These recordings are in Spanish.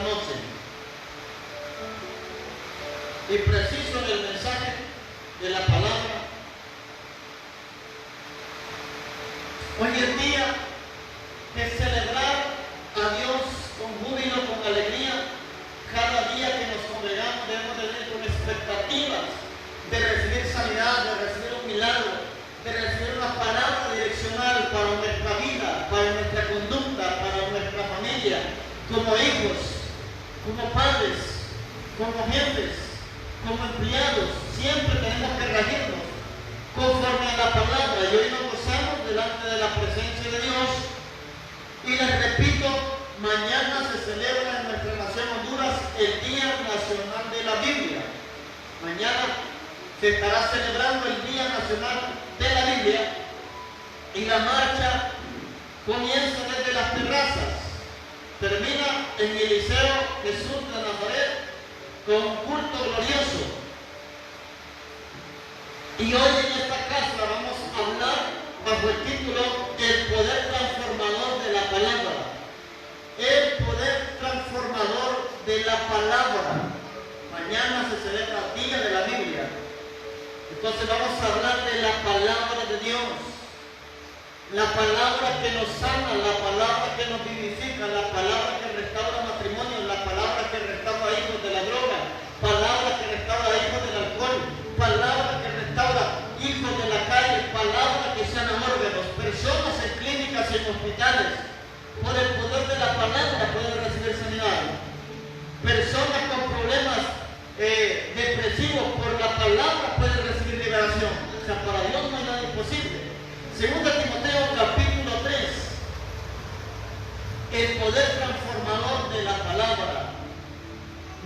esta noche. Y preciso en el mensaje de la palabra. Hoy es día de celebrar a Dios con júbilo, con alegría. Cada día que nos congregamos debemos de venir con expectativas de recibir sanidad, de recibir un milagro, de recibir una palabra direccional para nuestra vida, para nuestra conducta, para nuestra familia, como hijos, como padres, como jefes, como empleados. Siempre tenemos que regirnos conforme a la palabra. Y hoy nos gozamos delante de la presencia de Dios. Y les repito, mañana se celebra en nuestra nación Honduras el Día Nacional de la Biblia. Mañana se estará celebrando el Día Nacional de la Biblia y la marcha comienza desde las terrazas, termina en el Liceo Jesús de Nazaret con un culto glorioso. Y hoy en esta casa vamos a hablar bajo el título El poder transformador de la palabra. El poder transformador de la palabra. Mañana se celebra el Día de la Biblia. Entonces vamos a hablar de la palabra de Dios. La palabra que nos sana, la palabra que nos vivifica, la palabra que restaura matrimonio, la palabra que restaura hijos de la droga, palabra que restaura hijos del alcohol, palabra que restaura hijos de la calle, palabra que sana órganos, personas en clínicas y en hospitales. Por el poder de la palabra pueden recibir sanidad. Personas con problemas depresivos, por la palabra pueden recibir liberación. O sea, para Dios no hay nada imposible. Segunda Timoteo capítulo 3. El poder transformador de la palabra.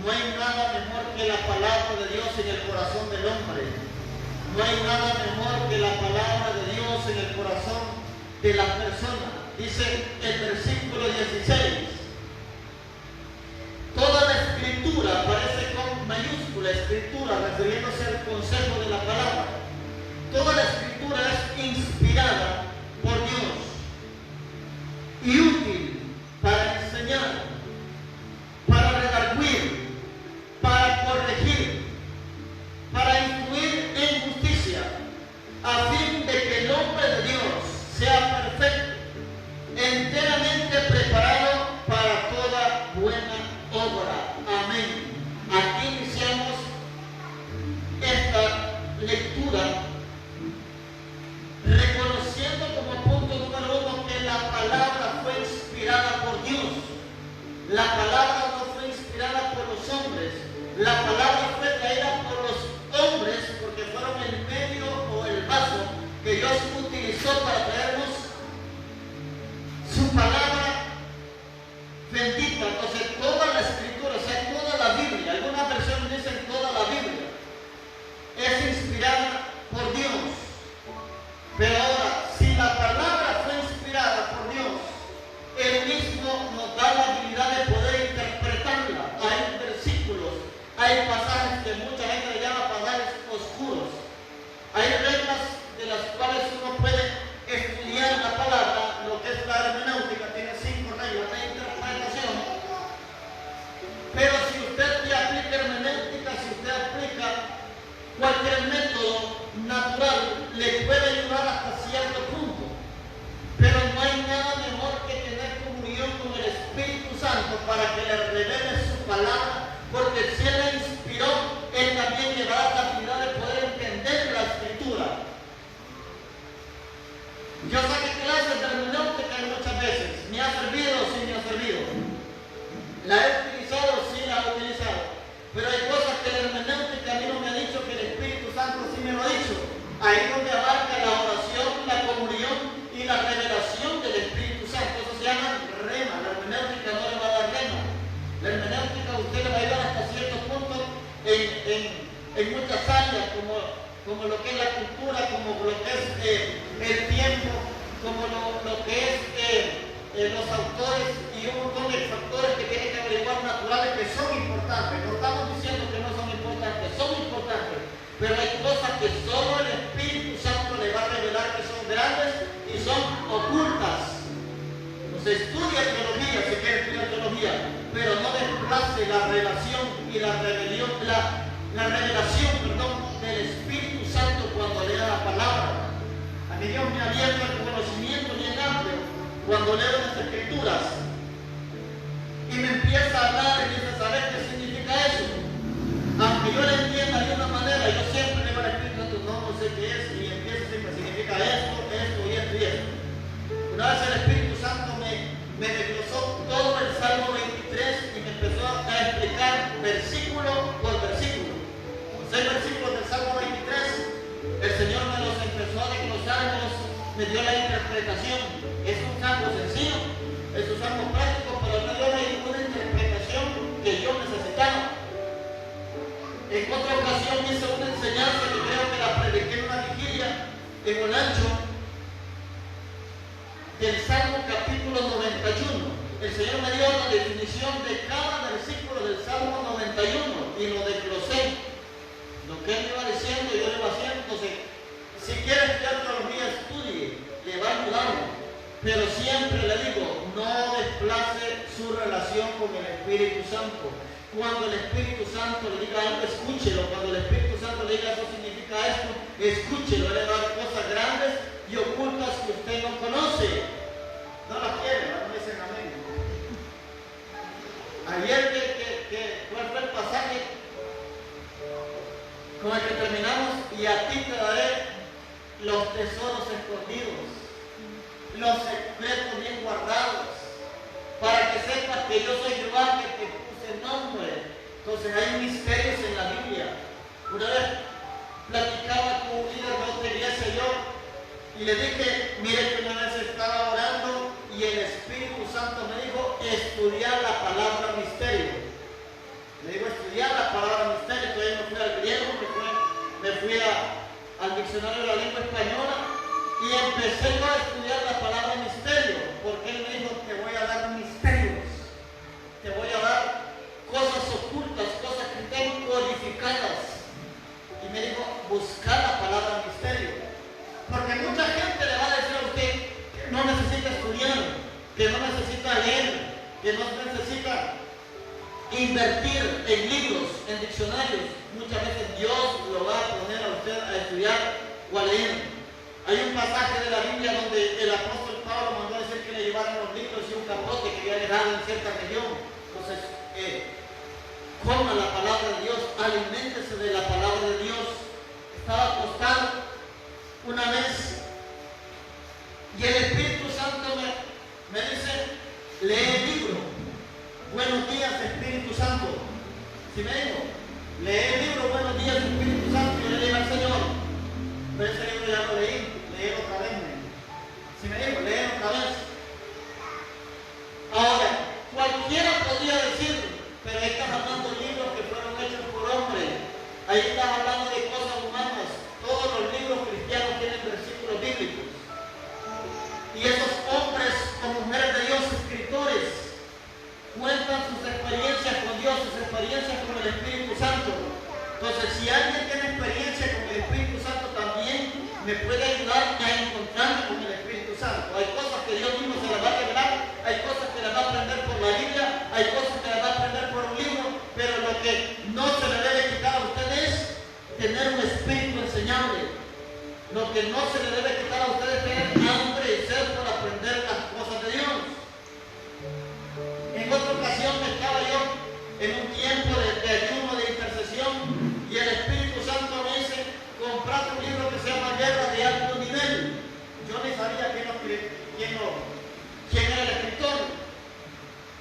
No hay nada mejor que la palabra de Dios en el corazón del hombre. No hay nada mejor que la palabra de Dios en el corazón de la persona. Dice el versículo 16. Toda la escritura aparece con mayúscula, escritura, refiriéndose al consejo de la palabra. Toda la escritura es inspirada por Dios y útil para enseñar, para redarguir, para corregir, para instruir en justicia, a fin de que el hombre de Dios sea perfecto, enteramente preparado para toda buena obra. Amén. Aquí iniciamos esta lectura reconociendo como punto número 1 que la palabra fue inspirada por Dios. La palabra no fue inspirada por los hombres. La palabra fue traída por los hombres porque fueron el medio o el vaso que Dios utilizó para traernos su palabra bendita. Entonces toda la escritura, o sea, toda la Biblia, algunas versiones dicen toda la Biblia, es inspirada por Dios. Pero ahora, si la palabra fue inspirada por Dios, Él mismo nos da la habilidad de poder interpretarla. Hay versículos, hay pasajes que mucha gente le llama pasajes oscuros. Hay reglas de las cuales uno puede estudiar la palabra, lo que es la hermenéutica, tiene 5 reglas de interpretación. Pero si usted ya aplica hermenéutica, si usted aplica cualquier método natural, le puede ayudar hasta cierto punto. Pero no hay nada mejor que tener comunión con el Espíritu Santo para que le revele su palabra, porque si Él la inspiró, Él también le dará la habilidad de poder entender la Escritura. Yo saqué clases de hermenéutica muchas veces. ¿Me ha servido? Sí, me ha servido. ¿La he utilizado? Sí, la he utilizado. Pero hay cosas que la hermenéutica a mí no me ha dicho que el Espíritu Santo sí me lo ha dicho. Ahí donde abarca la oración, la comunión y la revelación del Espíritu Santo. Eso se llama rema. La hermenéutica no le va a dar rema. La hermenéutica a usted le va a ayudar hasta cierto punto en muchas áreas, como lo que es la cultura, como lo que es el tiempo, como lo que es los autores y un montón de factores que tienen que averiguar naturales que son importantes. No estamos diciendo que no son importantes, pero hay cosas que solo el Espíritu Santo le va a revelar que son grandes y son ocultas. Entonces estudia teología, si quiere estudiar teología, pero no desplace la relación y la revelación, del Espíritu Santo cuando lea la palabra. A mí Dios me ha abierto el conocimiento bien amplio cuando leo las Escrituras y me empieza a hablar y me dice, ¿sabes qué significa eso? Aunque yo lo entienda de una manera, yo siempre le digo al Espíritu Santo, no sé qué es, y empiezo siempre, significa esto, esto y esto y esto. Una vez el Espíritu Santo me desglosó todo el Salmo 23 y me empezó a explicar versículo por versículo. 6 versículos del Salmo 23, el Señor me los empezó a desglosar, me dio la interpretación. Es un salmo sencillo, es un salmo práctico, pero me dio una interpretación que yo necesitaba. En otra ocasión hice una enseñanza que creo que la prediqué en una vigilia en Olancho, del Salmo capítulo 91. El Señor me dio la definición de cada versículo del Salmo 91 y lo desglosé. Lo que él me iba diciendo, yo le iba haciendo. Entonces, si quiere estudiar teología, estudie, le va a ayudar. Pero siempre le digo, no desplace su relación con el Espíritu Santo. Cuando el Espíritu Santo le diga algo, escúchelo. Cuando el Espíritu Santo le diga eso significa esto, escúchelo. Él le va a dar cosas grandes y ocultas que usted no conoce. No las quiere, no dicen amén. Ayer ¿cuál fue el pasaje con el que terminamos? Y a ti te daré los tesoros escondidos, los secretos bien guardados, para que sepas que yo soy Jehová que te puse nombre. Entonces hay misterios en la Biblia. Una vez platicaba con un líder de otra iglesia yo y le dije, mire que una vez estaba orando y el Espíritu Santo me dijo estudiar la palabra misterio. Le digo estudiar la palabra misterio. Entonces me fui al griego, me fui al diccionario de la lengua española y empecé yo a estudiar la palabra misterio, porque él me dijo, te voy a dar misterios, te voy a dar cosas ocultas, cosas que tengo codificadas. Y me dijo, buscar la palabra misterio, porque mucha gente le va a decir a usted que no necesita estudiar, que no necesita leer, que no necesita invertir en libros, en diccionarios. Muchas veces Dios lo va a poner a usted a estudiar o a leer. Hay un pasaje de la Biblia donde el apóstol Pablo mandó a decir que le llevaran los libros y un capote que había dejado en cierta región. Entonces, coma la palabra de Dios, aliméntese de la palabra de Dios. Estaba acostado una vez y el Espíritu Santo me dice, lee el libro. Buenos días, Espíritu Santo. Si me dijo, lee el libro, buenos días, Espíritu Santo, yo le digo al Señor, pero ese libro ya lo leí otra vez. Si me dijo, lee otra vez. Ahora, cualquiera podría decir, pero ahí estás hablando de libros que fueron hechos por hombres, ahí estás hablando de cosas humanas. Todos los libros cristianos tienen versículos bíblicos. Y esos hombres o mujeres de Dios, escritores, cuentan sus experiencias con Dios, sus experiencias con el Espíritu Santo. Entonces, si alguien tiene experiencia con el Espíritu Santo, también me puede ayudar a encontrarme con el Espíritu Santo. Hay cosas que Dios mismo se las va a revelar, hay cosas que las va a aprender por la Biblia, hay cosas que las va a aprender por un libro, pero lo que no se le debe quitar a usted es tener un espíritu enseñable. Lo que no se le debe quitar a usted es tener hambre y sed por aprender las cosas de Dios. En otra ocasión estaba yo en un tiempo de ayuno, de intercesión, y el Espíritu Santo me dice, comprate un libro que se llama Guerra de Alto Nivel. Yo ni sabía quién era el escritor.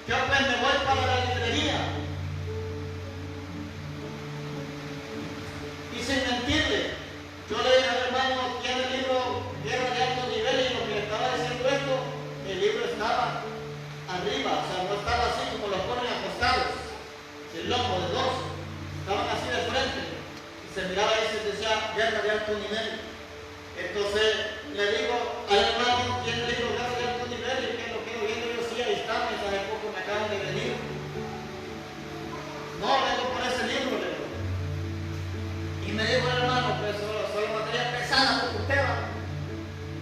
Yo pues me voy para la librería y sin mentirle, yo le dije al hermano, ¿tiene el libro Guerra de Alto Nivel? Y lo que le estaba diciendo esto, el libro estaba arriba, o sea, no estaba así como los ponen acostados, el lomo de dos, estaban así de frente, y se miraba ahí y se decía Guerra de Alto Nivel. Entonces le digo al hermano, ¿tiene el libro Guerra de Alto Nivel? Y que lo quiero viendo, yo sí, ahí está, hace poco me acaban de venir. No, vengo por ese libro, le digo. Y me dijo el hermano, pues soy materia pesada por usted, ¿va?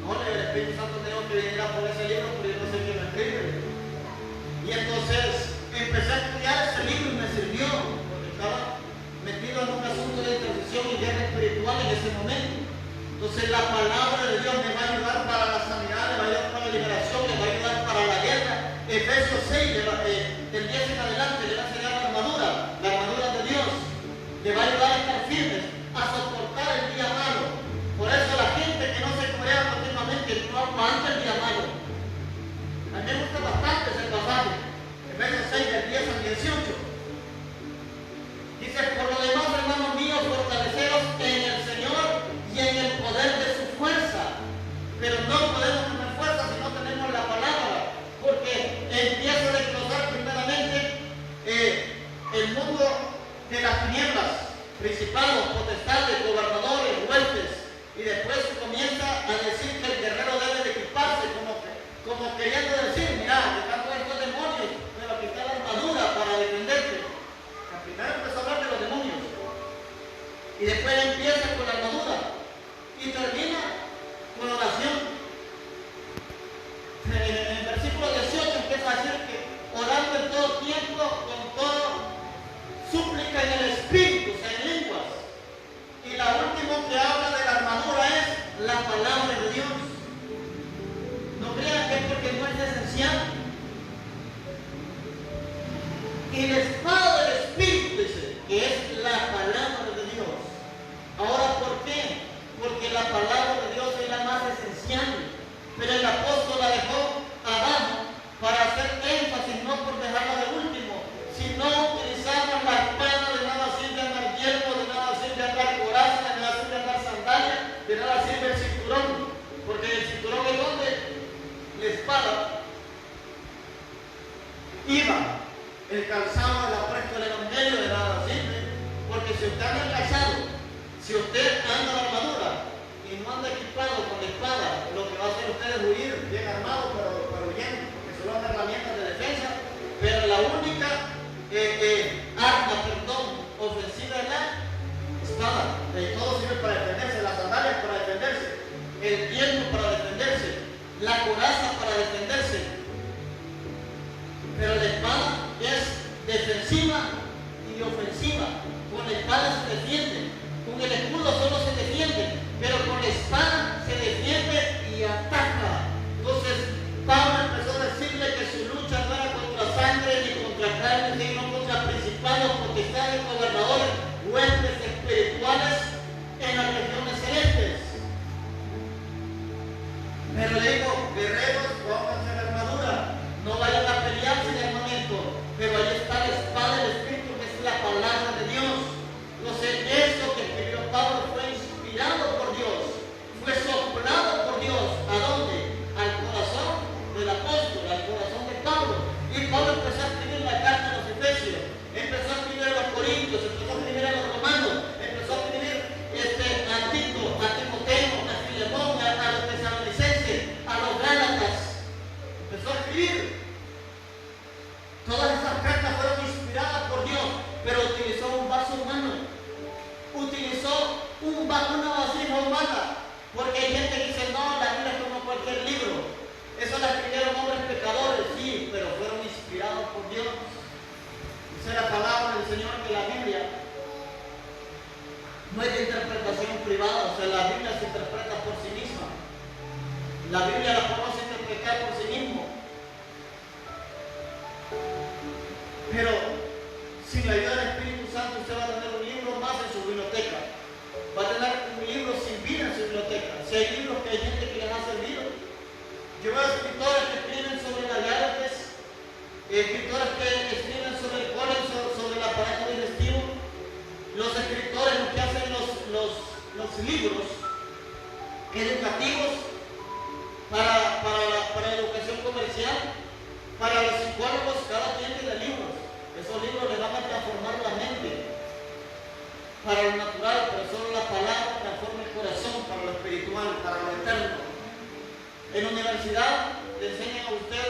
No, el Espíritu Santo tengo que venir a por ese libro, pero yo no sé quién lo escribe. Y entonces empecé a espiritual en ese momento. Entonces la palabra de Dios me va a ayudar para la sanidad, me va a ayudar para la liberación, me va a ayudar para la guerra. Efesios 6, del 10 en adelante, le va a enseñar la armadura de Dios. Le va a ayudar a estar firmes, a soportar el día malo. Por eso la gente que no se corea continuamente no aguanta el día malo. A mí me gusta bastante ese pasaje. Efesios 6, del 10 al 18. Dice, por lo demás, hermanos míos, fortaleceros en el Señor y en el poder de su fuerza. Pero no podemos tener fuerza si no tenemos la palabra, porque empieza a desglosar primeramente el mundo de las tinieblas, principados, potestades, gobernadores, huestes, y después comienza a decir que el guerrero debe de equiparse, como queriendo decir, mira, dejando estos demonios, pero aquí está la armadura para defenderte. Primero empezó a hablar de los demonios y después empieza con la armadura y termina con la oración. En el versículo 18 empieza a decir que orando en todo tiempo, con todo súplica en el Espíritu, o sea, en lenguas. Y la última que habla de la armadura es la palabra de Dios. No crean que es porque no es esencial. Y la espada del Espíritu dice que es la palabra de Dios. Ahora, ¿por qué? Porque la palabra de Dios es la más esencial. Pero el apóstol la dejó abajo para hacer énfasis, no por dejarla de último, sino utilizamos la espada. De nada sirve andar yelmo, de nada sirve andar coraza, de nada sirve andar sandalia, de nada sirve el cinturón. Porque el cinturón es donde la espada iba. El calzado, el apuesto del evangelio de nada sirve, porque si usted anda enlazado, si usted anda la armadura y no anda equipado con la espada, lo que va a hacer usted es huir bien armado, pero bien, porque solo anda herramientas de defensa. Pero la única arma, ofensiva es la espada. Todo sirve para defenderse, las sandalias para defenderse, el yelmo para defenderse, la coraza para defenderse. Pero la espada es defensiva y ofensiva. Con la espada se defiende, con el escudo solo se defiende, pero con la espada se defiende y ataca. Entonces Pablo empezó a decirle que su lucha no era contra sangre ni contra carne, sino contra principados, potestades, gobernadores, huestes espirituales en las regiones celestes. Pero le digo, guerreros, pónganse la armadura. No vayan a pelear sin armamento, pero ahí está la espada del Espíritu, que es la palabra de Dios. Entonces, eso que escribió Pablo fue inspirado por Dios, fue soplado por Dios. ¿A dónde? Al corazón del apóstol, al corazón de Pablo. Y Pablo empezó a escribir la carta a los Efesios, empezó a escribir a los Corintios, empezó a escribir a los Romanos, empezó a escribir a Tito, a Timoteo, a Filemón, a los Tesalonicenses, a los Gálatas. Empezó a escribir. Todas esas cartas fueron inspiradas por Dios, pero utilizó un vaso humano. Utilizó una vasija humana. Porque hay gente que dice, no, la Biblia es como cualquier libro. Eso la escribieron hombres pecadores, sí, pero fueron inspirados por Dios. Dice la palabra del Señor que la Biblia no es de interpretación privada, o sea, la Biblia se interpreta por sí misma. La Biblia la podemos interpretar por sí mismo. Pero sin la ayuda del Espíritu Santo usted va a tener un libro más en su biblioteca. Va a tener un libro sin vida en su biblioteca. Si hay libros que hay gente que les ha servido. Yo veo escritores que escriben sobre las diabetes, escritores que escriben sobre el cólera, sobre el aparato digestivo. Los escritores lo que hacen los libros educativos para la educación comercial. Para los psicólogos, cada quien tiene libros. Esos libros les van a transformar la mente para lo natural, pero solo la palabra transforma el corazón para lo espiritual, para lo eterno. En la universidad le enseñan a usted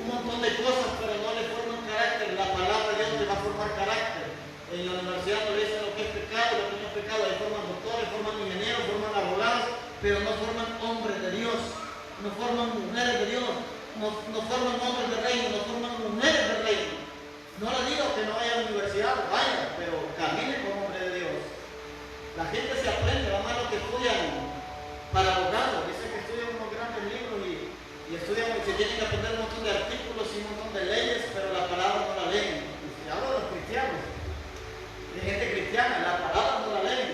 un montón de cosas, pero no le forman carácter. La palabra de Dios le va a formar carácter. En la universidad no le dicen lo que es pecado, lo que no es pecado. Ahí forman doctores, forman ingenieros, forman abogados, pero no forman hombres de Dios, no forman mujeres de Dios. No forman hombres de reino, no forman mujeres de reino. No le digo que no vaya a la universidad, vaya, pero camine como hombre de Dios. La gente se aprende, vamos a lo que estudian para abogados. Dicen que estudian unos grandes libros y estudian, se tienen que aprender un montón de artículos y un montón de leyes, pero la palabra no la leen. Y hablo de los cristianos, de gente cristiana, la palabra no la leen.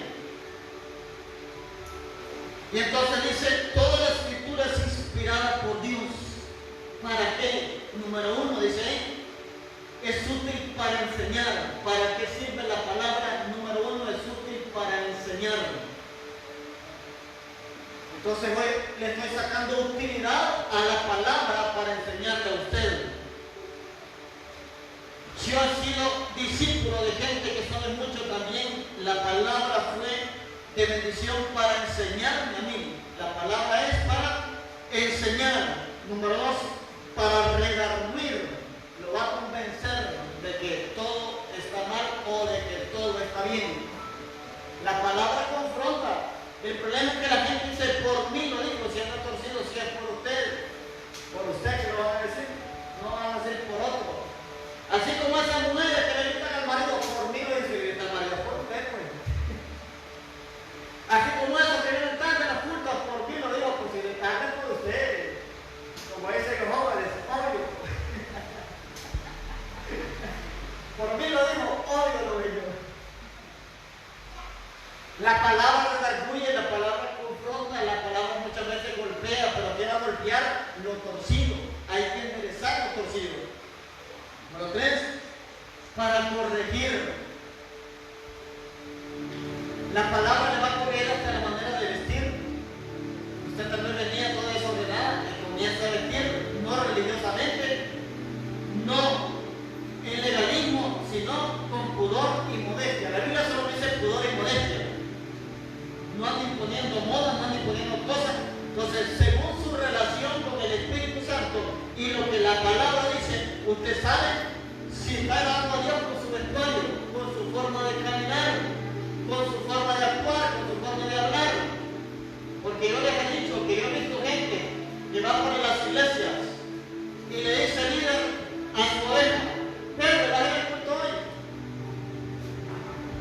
Y entonces dice, toda la escritura es inspirada por Dios. ¿Para qué? Número uno, dice ahí, es útil para enseñar. ¿Para qué sirve la palabra? Número uno, es útil para enseñar. Entonces hoy le estoy sacando utilidad a la palabra para enseñarle a usted. Yo he sido discípulo de gente que sabe mucho también. La palabra fue de bendición para enseñarme a mí. La palabra es para enseñar. Número dos, para redarguir. Lo va a convencer de que todo está mal o de que todo está bien. La palabra confronta. El problema es que la gente dice, por mí lo dijo, si anda torcido, si es por usted que lo van a decir, no van a ser por otro. Así como esas mujeres que le gritan al marido, por mí lo dice, y grita al marido, por usted, pues. Así como esos que vienen tarde en las puertas, por mí lo digo, pues si le tarde por usted. Como dicen los jóvenes, obvio. Por mí lo digo, obvio lo digo. La palabra redarguye, la palabra confronta, la palabra muchas veces golpea, pero viene a golpear lo torcido. Hay que enderezar lo torcido. Número tres, para corregir. La palabra le va a corregir hasta la manera de vestir. Usted también venía toda desordenada y comienza a vestir, no religiosamente, no en legalismo, sino con pudor y modestia. La Biblia solo dice pudor y modestia. No anda imponiendo modas, no anda imponiendo cosas. Entonces, según su relación con el Espíritu Santo y lo que la palabra dice, usted sabe si está agradando a Dios con su vestuario, con su forma de caminar, con su forma de actuar, con su forma de hablar. Porque yo les he dicho que yo he visto gente que va por las iglesias y le dice líder a su oveja, pero la gente culto hoy.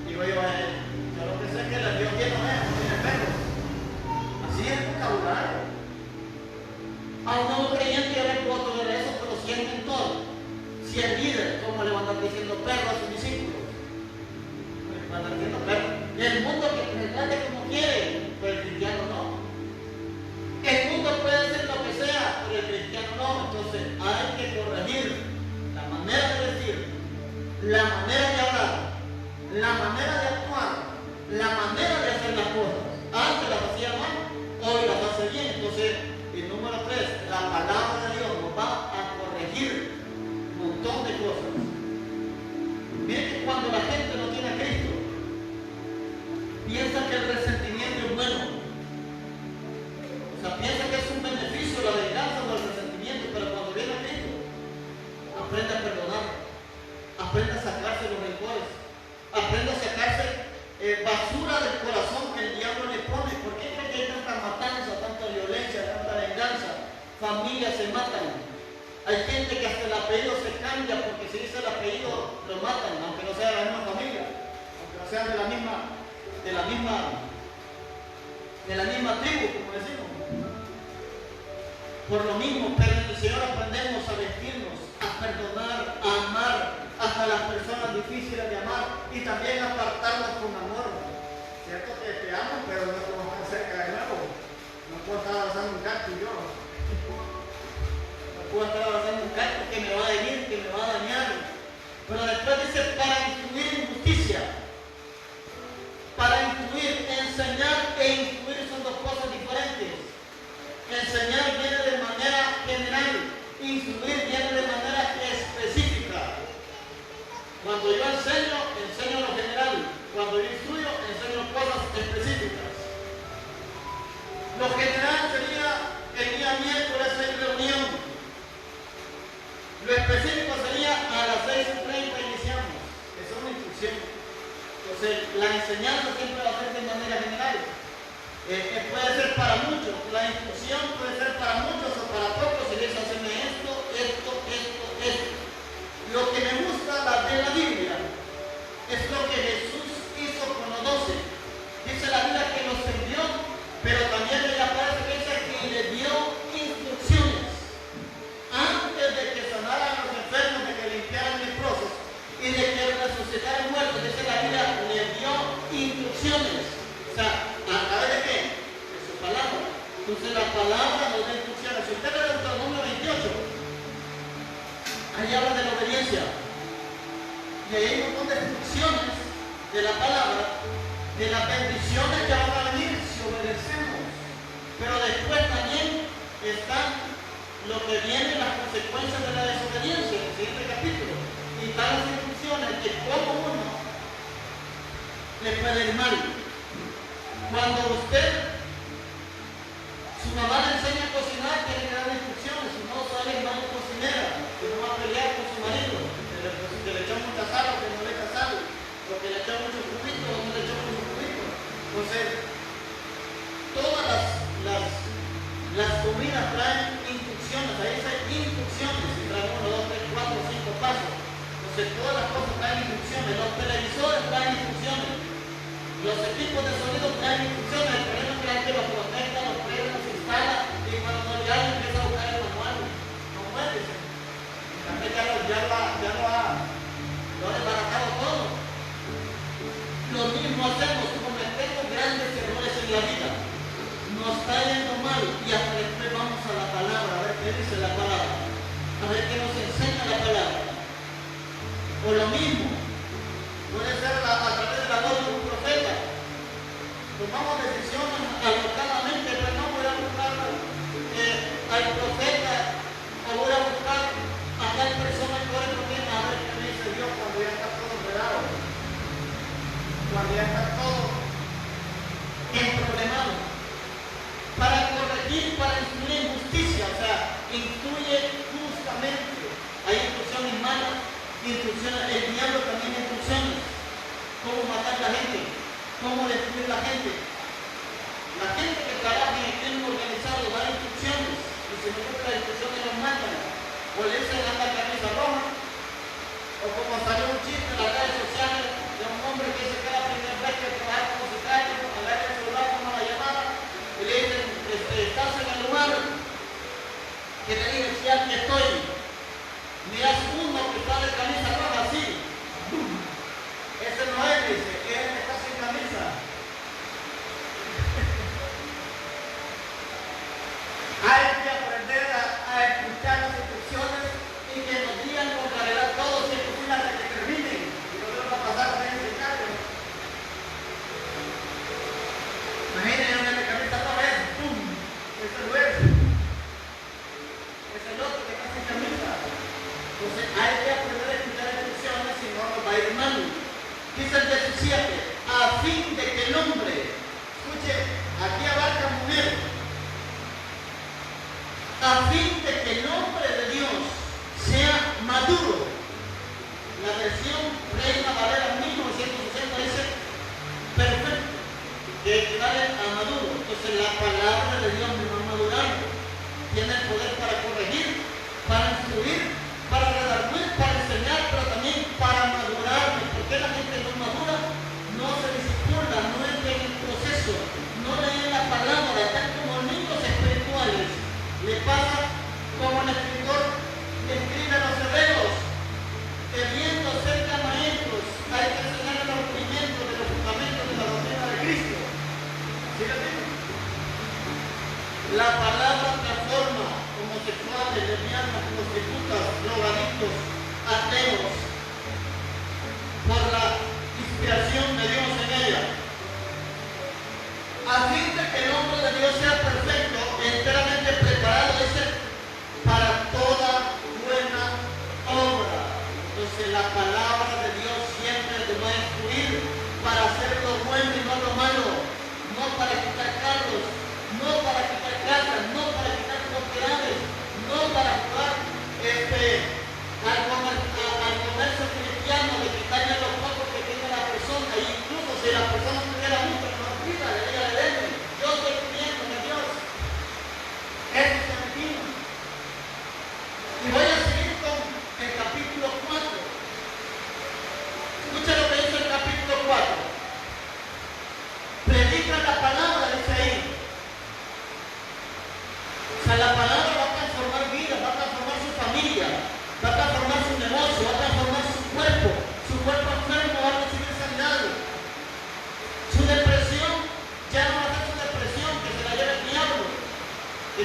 Digo yo a él, yo lo que sé es que la Dios tiene ovejas. Así es el vocabulario. A un nuevo creyente yo le puedo tolerar eso, pero sienten todo. Si el líder, ¿cómo le van a estar diciendo perro a sus discípulos? Le van a estar diciendo perro. El mundo que me trate como quiere, pero el cristiano no. El mundo puede hacer lo que sea, pero el cristiano no. Entonces hay que corregir la manera de vestir, la manera de hablar, la manera de actuar, la manera de hacer las cosas. Antes las hacía mal, hoy las hace bien. Entonces, el número tres, la palabra de Dios nos va a corregir un montón de cosas. Miren que cuando la gente no tiene a Cristo, piensa que el resentimiento es bueno. O sea, piensa que es un beneficio la venganza o el resentimiento, pero cuando viene a Cristo, aprende a perdonar, aprende a sacarse los rencores, aprende a sacarse basura del corazón que el diablo le pone. ¿Por qué creen que hay tanta matanza, tanta violencia, tanta venganza? Familias se matan. Hay gente que hasta el apellido se cambia porque si dice el apellido lo matan, aunque no sea de la misma familia, aunque no sean de la misma tribu, como decimos. Por lo mismo, pero en el Señor aprendemos a vestirnos, a perdonar, a amar hasta las personas difíciles de amar y también apartarnos con amor. Cierto que te amo, pero no estamos tan cerca de nuevo. No puedo estar abrazando un gato y yo. No puedo estar abrazando un gato que me va a herir, que me va a dañar. Pero después dice para instruir en justicia. Para instruir, enseñar e instruir son dos cosas diferentes. Enseñar viene de manera general, instruir viene de manera específica. Cuando yo enseño lo general. Cuando yo instruyo, enseño cosas específicas. Lo general sería el día miércoles en reunión. Lo específico sería a las 6:30 iniciamos. Esa es una instrucción. Entonces, la enseñanza siempre va a ser de manera general. Puede ser para muchos, la instrucción puede ser para muchos o para pocos. Si les hacen esto. Lo que me gusta de la Biblia es lo que Jesús hizo con los 12. Dice Entonces la palabra nos da instrucciones. Si usted lee Deuteronomio 28, ahí habla de la obediencia. Y ahí hay un montón de instrucciones de la palabra, de las bendiciones que van a venir si obedecemos. Pero después también están lo que viene, las consecuencias de la desobediencia, en el siguiente capítulo. Y están las instrucciones de cómo uno le puede ir mal. Cuando usted, su mamá le enseña a cocinar, tiene que dar instrucciones. Si no sale mal cocinera, que no va a pelear con su marido, que le echó mucha sal o que no le echa sal, o que le echó mucho juguito o no le echó mucho juguito. Entonces, todas las comidas traen instrucciones. Ahí hay instrucciones, y traen 1, 2, 3, 4, 5 pasos. Entonces, todas las cosas traen instrucciones. Los televisores traen instrucciones. Los equipos de sonido traen instrucciones. El problema es que la gente los conecta, los prende, los instala, y cuando ya empieza a buscar el manual, no puede ser. La gente lo ha desbaratado todo. Lo mismo hacemos, cometemos grandes errores en la vida. Nos está yendo mal y hasta después vamos a la palabra, a ver qué dice la palabra, a ver qué nos enseña la palabra. O lo mismo, puede ser a través de la voz de un profeta. Tomamos decisiones alocadamente, pero no voy a buscar al profeta o voy a buscar a tal persona que ore por mí, a ver qué me dice Dios cuando ya está todo enredado, cuando ya está todo emproblemado. Para corregir, para instruir en justicia, o sea, instruye justamente. Hay instrucciones malas, instrucciones, el diablo también instrucciones. Cómo matar a la gente, cómo destruir a la gente. La gente que trabaja en el crimen organizado da instrucciones, y si no gusta las instrucciones los matan. O le dicen anda camisa roja, o como salió un chiste en las redes sociales de un hombre que dice que era la primera vez que trabaja como sicario, agarra el celular, toma la llamada, y le dicen, estás en el lugar que te dice, si aquí estoy, miras uno que está de camisa roja así, ese no es, dice, es el que está sin camisa. Hay que aprender a escuchar las instrucciones y que nos digan con claridad todo, si es posible hasta que terminen, y no va a pasar a ser sicario. Imaginen una de camisa roja, ¡pum! Ese no es. Es el otro que está sin camisa. Entonces hay que aprender a escuchar instrucciones, si no nos va a ir mal. Dice el 17, a fin de que el hombre, escuche, aquí abarca mujer, a fin de que el hombre de Dios sea maduro. La versión Reina Valera 1960 dice perfecto, que equivale a maduro. Entonces la palabra de Dios me va madurando. Tiene el poder para corregir, para instruir, para redarguir, para enseñar, pero también para madurarme. Porque la gente no madura, no se discipula, no entra en el proceso, no lee la palabra, tal como niños espirituales. Le pasa como el escritor escribe a los hebreos, que viendo cerca maestros, hay que enseñar los rudimentos de los fundamentos de la doctrina de Cristo. ¿Sí lo entienden? La palabra transforma homosexuales, lesbianas, prostitutas, drogadictos, ateos, por la inspiración de Dios en ella. A fin de que el hombre de Dios sea perfecto, enteramente preparado, dice, para toda buena obra. Entonces la palabra de Dios siempre nos va a instruir para hacer lo bueno y no lo malo, no para quitar carros, no para quitar casas, no para quitar propiedades, no para jugar al comercio cristiano, de quitarle los pocos que tiene la persona, e incluso si la persona tuviera mucho, no pida, ella le debe. Yo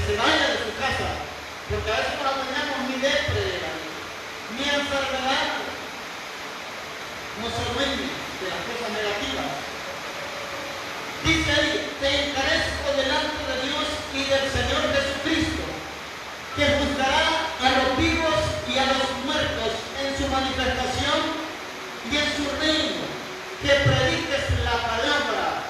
se vaya de su casa, porque a veces nos adueñamos ni depre, ni enfermedad, no se dueñe de las cosas negativas. Dice ahí, te encarezco delante de Dios y del Señor Jesucristo, que juzgará a los vivos y a los muertos en su manifestación y en su reino, que prediques la palabra.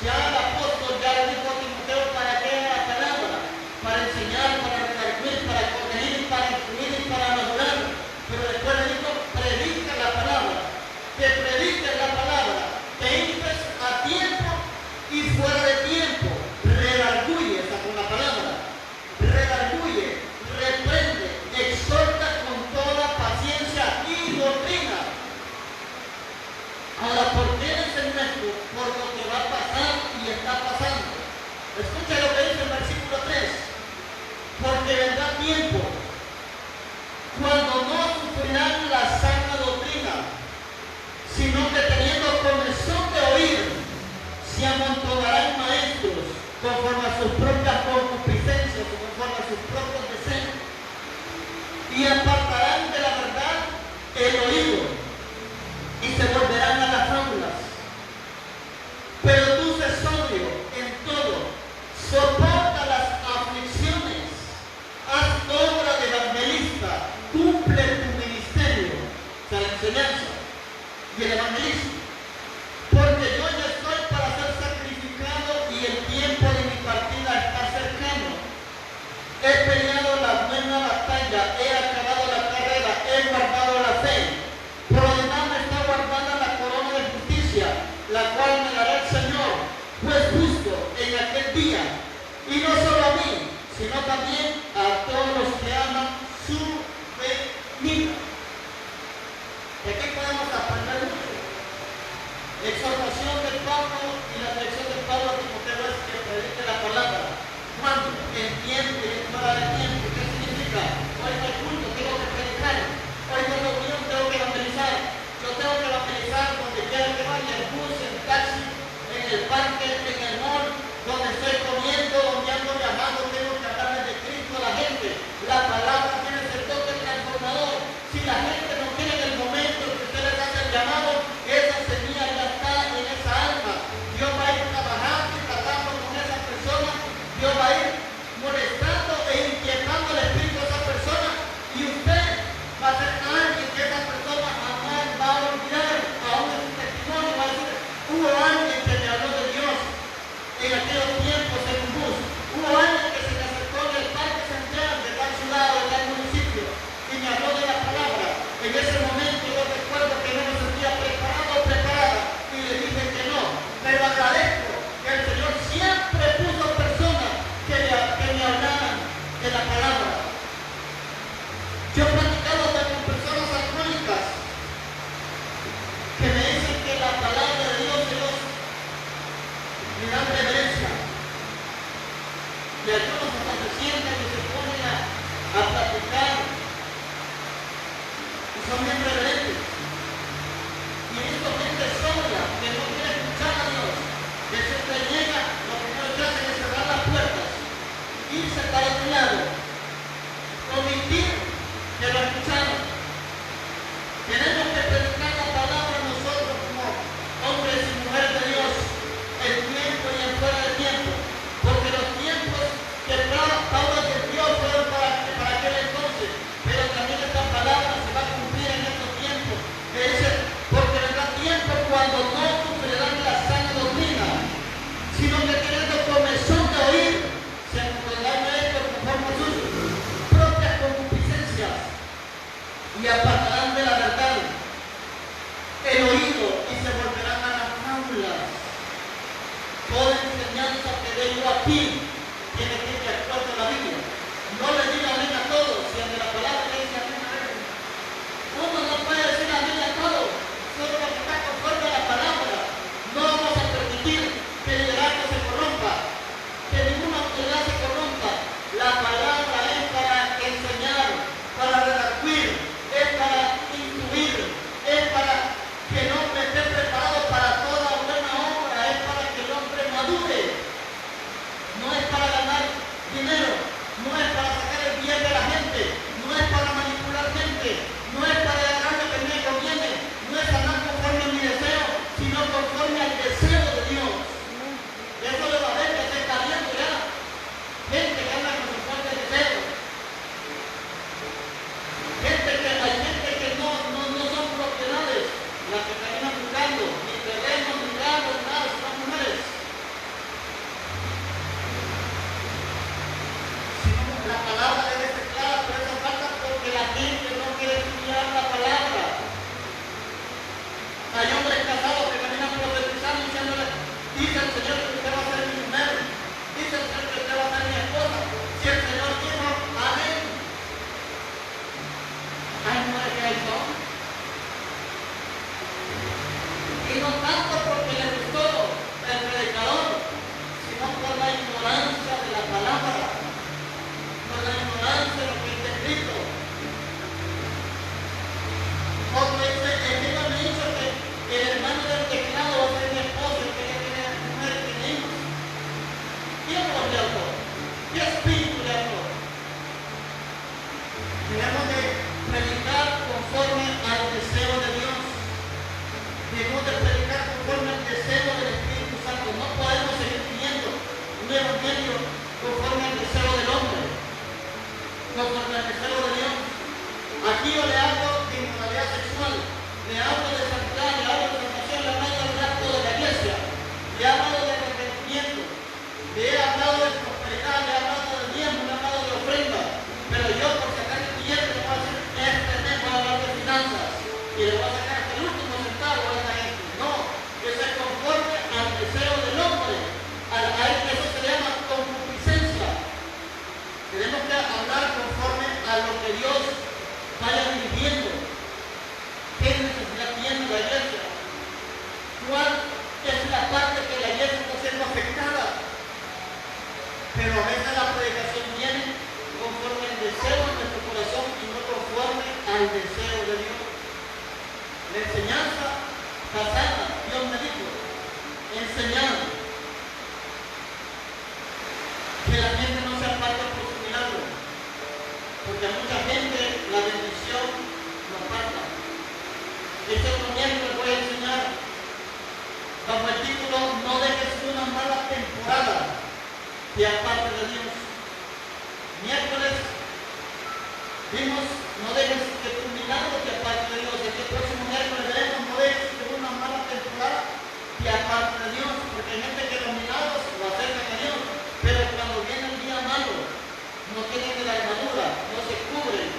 Ya el apóstol ya le dijo a Timoteo para qué era la palabra, para enseñar, para redarguir, para corregir, para instruir y para madurar. Pero después le dijo, predica la palabra, que prediques la palabra, que entres a tiempo y fuera de tiempo, redarguye, esa con la palabra, redarguye, reprende, exhorta con toda paciencia y doctrina. Ahora, ¿por qué dicen esto? Por lo que va a pasar y está pasando. Escucha lo que dice el versículo 3. Porque vendrá tiempo cuando no sufrirán la sana doctrina, sino que teniendo comezón de oír, se amontonarán maestros conforme a sus propias concupiscencias, conforme a sus propios deseos, y apartarán de la verdad el oído, y se volverán a las fábulas. Pero tú sé sobrio en todo, soporta las aflicciones, haz obra de evangelista, cumple tu ministerio, o sea, la enseñanza y el evangelismo. Porque yo ya estoy para ser sacrificado y el tiempo de mi partida está cercano. He peleado la buena batalla, he acabado la carrera, he guardado la fe. Por lo demás me está guardando la corona de justicia, la cual me dará el Señor, juez justo, en aquel día. Y no solo a mí, sino también a todos los que aman su venida. De aquí podemos aprender mucho. Exhortación de Pablo y la dirección de Pablo a Timoteo es que predique la palabra. ¿Cuándo? En tiempo y fuera de tiempo. ¿Qué significa? Hoy no hay culto, tengo que predicar. Hoy no hay reunión, tengo que evangelizar. Yo tengo que evangelizar donde quiera que vaya, en bus, en taxi, en el parque, en el mall, donde estoy comiendo, donde ando viajando, tengo que hablarle de Cristo a la gente. La palabra tiene ese toque transformador. Si la gente no quiere en el momento que ustedes hacen llamado, esa semilla ya está en esa alma. Dios va a ir trabajando y tratando con esa persona. Dios va a ir molestando e inquietando el espíritu de esa persona. Y usted va a ser alguien que esa persona jamás va a olvidar. Aún en su testimonio va a decir, hubo alguien que me habló de Dios en aquellos tiempos en un bus. Hubo alguien que se me acercó en el Parque Central de tal ciudad o de tal municipio y me habló de la palabra. En ese momento yo recuerdo que no me sentía preparado o preparada y le dije que no. Pero agradezco que el Señor siempre puso personas que me hablaran de la palabra. Yo he platicado con personas alcohólicas que me dicen que la palabra de Dios le dan reverencia. Y algunos hasta se sientan y se ponen a platicar y son bien reverentes. Y esto gente sobria que no quiere escuchar a Dios, que siempre llega, lo primero que hacen es cerrar las puertas, irse para otro lado, omitir que lo escucharon. Tenemos que predicar la palabra nosotros como hombres y mujeres de Dios, en tiempo y en fuera de tiempo, porque los tiempos que Pablo advirtió fueron para aquel entonces, pero también esta palabra se va a cumplir en estos tiempos, que dice, porque vendrá tiempo cuando no sufrirán la sana doctrina, sino que teniendo comezón de oír, se amontonarán ellos conforme a sus propias concupiscencias y apartarán de la verdad el oído y se volverán a las fábulas. Toda enseñanza que dé yo aquí tiene que ir de acuerdo a la Biblia. No le diga amén a todos, si de la palabra le dice amén a él. Uno no puede decir amén a todos, solo lo que está conforme a la palabra. No vamos a permitir que el liderazgo se corrompa, que ninguna autoridad se corrompa. La palabra es para enseñar, para redarguir, es para instruir, es para que el hombre esté preparado para toda buena obra, es para que el hombre madure. No es para ganar un evangelio conforme al deseo del hombre, conforme al deseo de Dios. Aquí yo le hablo de inmoralidad sexual, le hablo de santidad, le hablo de salvación, le hablo del rapto de la iglesia, le he hablado de arrepentimiento, le he hablado de prosperidad, le he hablado de diezmo, le he hablado de ofrenda. Pero yo, por sacar el billete, le voy a hacer este mes, voy a hablar de finanzas y le voy a sacar hasta el último centavo a esta gente. No, eso es conforme al deseo del hombre. Eso se llama concupiscencia. Tenemos que hablar conforme a lo que Dios vaya dirigiendo. ¿Qué necesidad tiene la iglesia? ¿Cuál es la parte que la iglesia está siendo afectada? Pero a veces la predicación viene conforme al deseo de nuestro corazón y no conforme al deseo de Dios. La enseñanza pasada, Dios me dijo, enseñando que la gente no se aparte por su milagro, porque a mucha gente la bendición lo aparta. Este otro miércoles voy a enseñar bajo el título No dejes una mala temporada de aparte de Dios. Miércoles vimos no dejes que tu milagro te aparte de Dios. Este próximo miércoles veremos no dejes que una mala temporada te aparte de Dios, porque hay gente que los milagros lo acercan a Dios, pero cuando viene el día malo no tienen ni la armadura, no se cubren,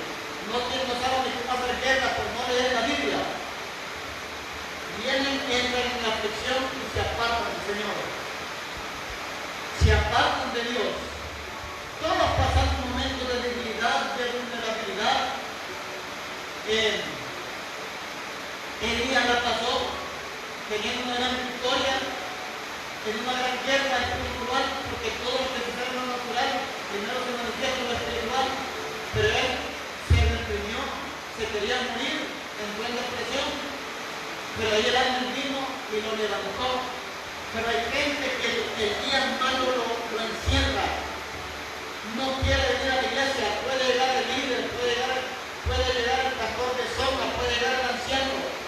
no saben ni cómo hacer guerra por no leer la Biblia. Vienen, entran en la aflicción y se apartan del Señor. Se apartan de Dios. Todos pasan un momento de debilidad, de vulnerabilidad. Elías la pasó teniendo una gran victoria en una gran guerra espiritual, porque todo lo que se sabe en lo natural primero se manifiesta en lo espiritual, pero él se reprimió, se quería morir, entró en depresión, pero ahí el ángel vino y lo levantó. Pero hay gente que el día malo lo encierra, no quiere venir a la iglesia, puede llegar el líder, puede llegar el pastor de zona, puede llegar el anciano,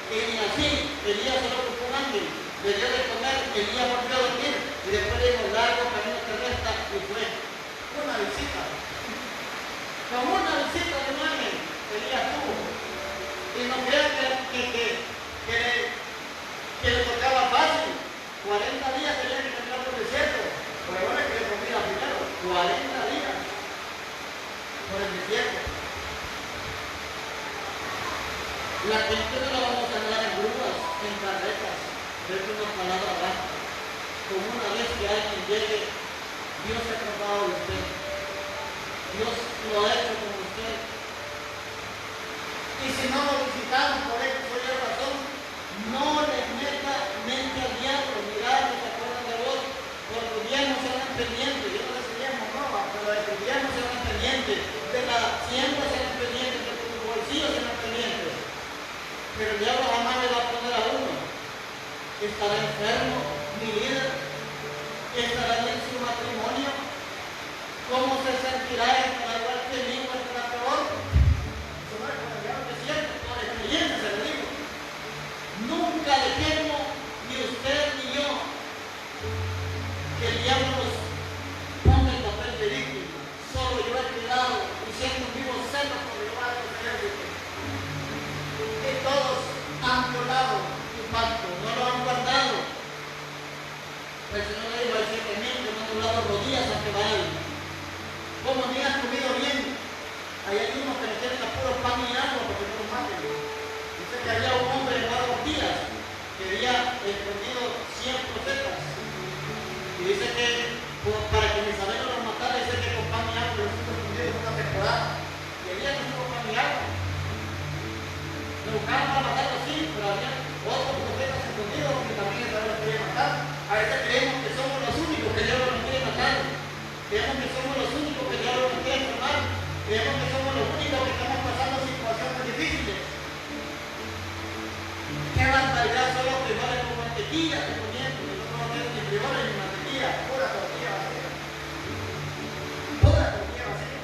y así Elías se lo ocupó un ángel, le dio de comer, Elías volvió a dormir, y después le dijo, largo camino que resta, y fue una visita. Como una visita de un ángel, Elías tuvo. Y no crean que le tocaba fácil. 40 días tenía que caminar por el desierto. Por ahora que le comía primero. 40 días por el desierto. La gente no la vamos a andar en grúas, en carretas, pero es una palabra baja. Como una vez que alguien llegue, Dios se ha acordado de usted. Dios lo ha hecho con usted. Y si no lo visitamos por eso, por esa razón, no le meta mente al diablo. Mirad, no se acuerdan de vos, porque los días no se van pendientes. Yo no les diría, no, pero los días no se van pendientes. De la siembra se van pendientes, de tus bolsillos se van pendientes. Pero el diablo jamás le va a poner a uno. Estará enfermo, mi líder, estará en su matrimonio. ¿Cómo se sentirá? ¿Estará igual que el hijo? ¿Estará peor? Eso no es como el diablo que siente, por experiencia se lo digo. Nunca dejemos, ni usted ni yo, que el diablo nos ponga el papel de víctima. Solo yo he cuidado y siento un vivo celo por llevar a los ejércitos. Que todos han violado su pacto, no lo han guardado. El Señor le dijo al 7,000 que no han doblado rodillas a que vayan. Como ni has comido bien, hay unos que le tienen a puro pan y agua porque no lo maten. Dice que había un hombre llamado Díaz que había escondido 100 profetas. Y dice que para que Isabel no los matara, dice que con pan y agua los estuvo escondidos en una temporada. Y había que tuvo pan y agua. Lo buscaban para matarlo así, pero había otros profetas escondidos que también Isabel los quería matar. A veces creemos que somos los únicos que Dios nos quiere matar. Creemos que somos los únicos que Dios nos quiere enfermar. Creemos que somos los únicos que estamos pasando situaciones difíciles. Qué barbaridad, solo frijoles con mantequilla te comiendo. Nosotros no tenemos ni frijoles ni mantequilla, pura tortilla vacía. Pura tortilla vacía.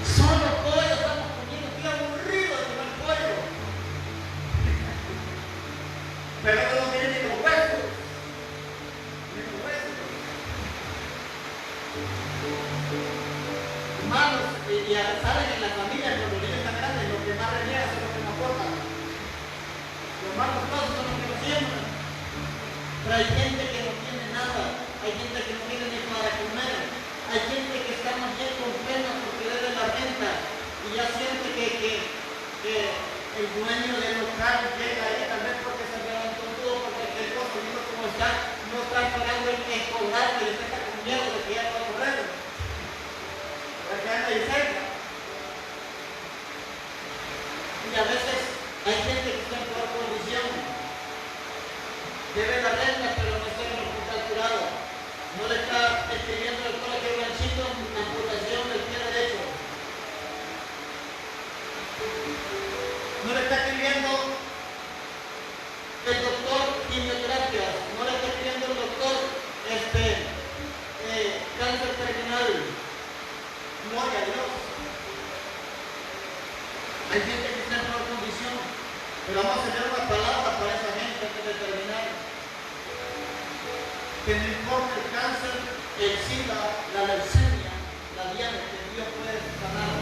Solo pollo estamos comiendo, estoy aburrido de comer pollo. Pero no tiene ni los huesos. hermanos saben en la familia cuando los niños están grandes, lo que más reniega es lo que más corta. Los más costosos son los que lo siembran. Pero hay gente que no tiene nada, hay gente que no tiene ni para comer, hay gente que está más bien con pena porque debe la renta y ya siente que el dueño del local llega ahí, tal vez porque se levantó todo, porque el costo, viendo cómo está, no está pagando en cobrar, que le está con miedo de que ya va a correr. Porque anda ahí cerca. Y a veces hay gente que está en peor condición. Debe la renta, pero no está en el hospital curado. No le está escribiendo el colegio ganchito amputación del pie derecho. No le está escribiendo el doctor quimioterapia. No le está escribiendo el doctor cáncer terminal. Gloria a Dios. Hay gente que está en peor condición, pero vamos a tener una palabra para esa gente antes de terminar. Que no importa el cáncer, el SIDA, la leucemia, la diabetes, Dios puede sanar.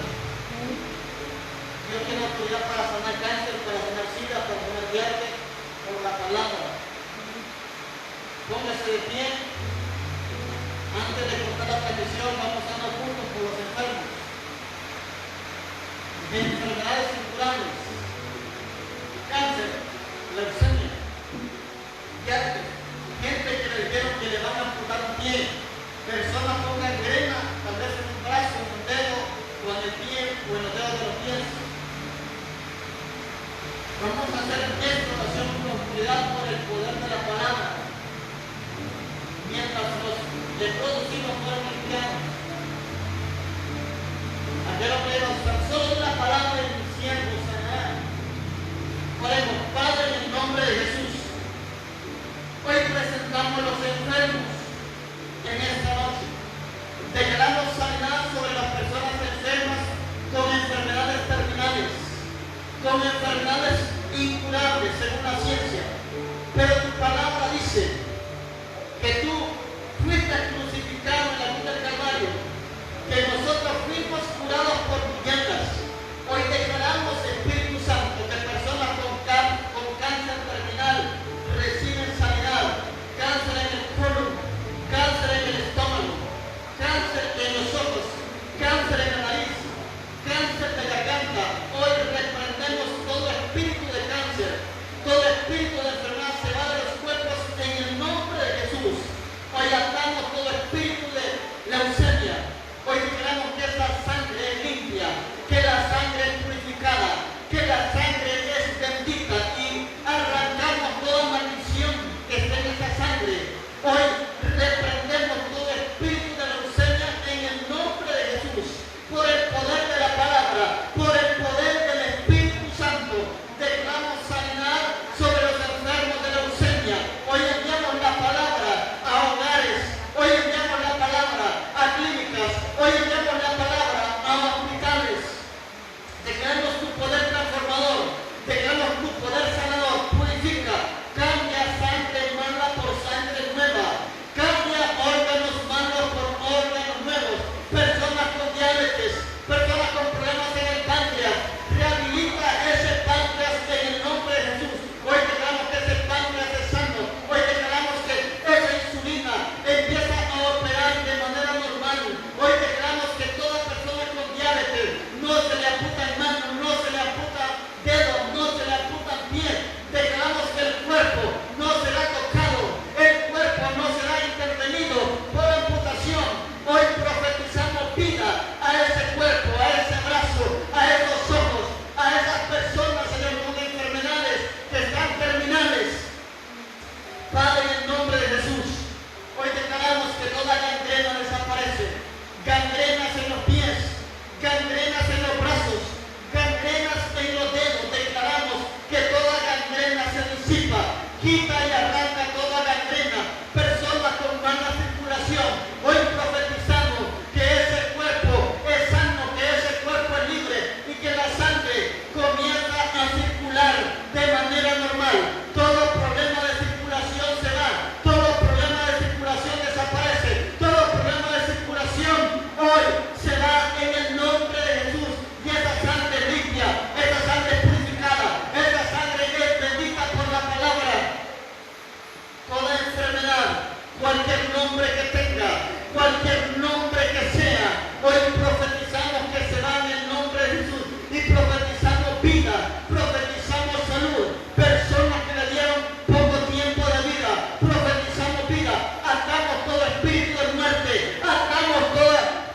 Dios tiene autoridad para sanar cáncer, para sanar SIDA, para sanar diabetes, por la palabra. Póngase de pie. Antes de cortar la transmisión, vamos a dar juntos por los enfermos. De enfermedades incurables, cáncer, leucemia, diabetes, gente que le dijeron que le van a amputar un pie, personas con gangrena, tal vez en un brazo, en un dedo, o en el pie, o en los dedos de los pies. Vamos a hacer esta oración con cuidado por el poder de la palabra. Mientras los leprosos hijos fueron limpiados. Aquel hombre nos cansó de la palabra de mi siervo sanará. Oremos, Padre, en el nombre de Jesús. Hoy presentamos los enfermos en esta noche. Declaramos sanidad sobre las personas enfermas con enfermedades terminales, con enfermedades incurables según la ciencia. Pero tu palabra dice que tú fuiste crucificado en la cruz del Calvario toda enfermedad, cualquier nombre que tenga, cualquier nombre que sea, hoy profetizamos que se va en el nombre de Jesús y profetizamos vida, profetizamos salud, personas que le dieron poco tiempo de vida, profetizamos vida, atamos todo espíritu de muerte, atamos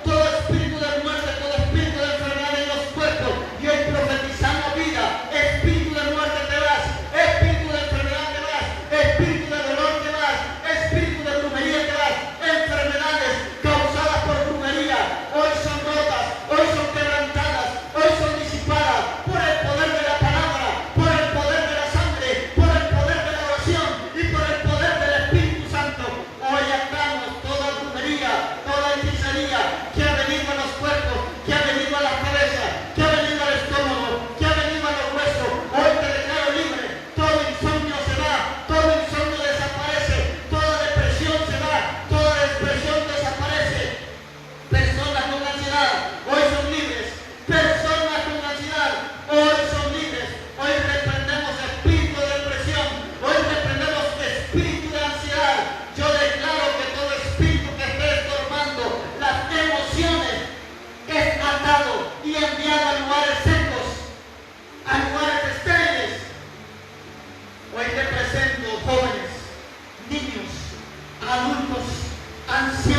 todo espíritu de muerte, todo espíritu de enfermedad en los cuerpos y hoy profetizamos vida, espíritu de muerte te vas, espíritu de enfermedad te vas, espíritu de dolor te vas, espíritu de brujería te vas, enfermedades causadas por brujería, hoy son rotas, hoy son quebrantadas, hoy son disipadas por el poder de la palabra, por el poder de la sangre, por el poder de la oración y por el poder del Espíritu Santo. Hoy atamos toda brujería, toda hechicería que ha venido a los cuerpos, que ha venido a la cabeza, que ha venido al estómago, que ha venido a los huesos. Hoy te declaro libre, todo insomnio se va, todo insomnio desaparece, toda depresión se va, toda depresión desaparece. Personas con ansiedad, hoy son libres. Personas con ansiedad, hoy son libres. Hoy reprendemos espíritu de depresión, hoy reprendemos espíritu de ansiedad. Yo declaro que todo espíritu que esté estorbando las emociones es atado y enviado a lugares secos, a lugares estériles. Hoy te presento jóvenes, niños, adultos, ancianos.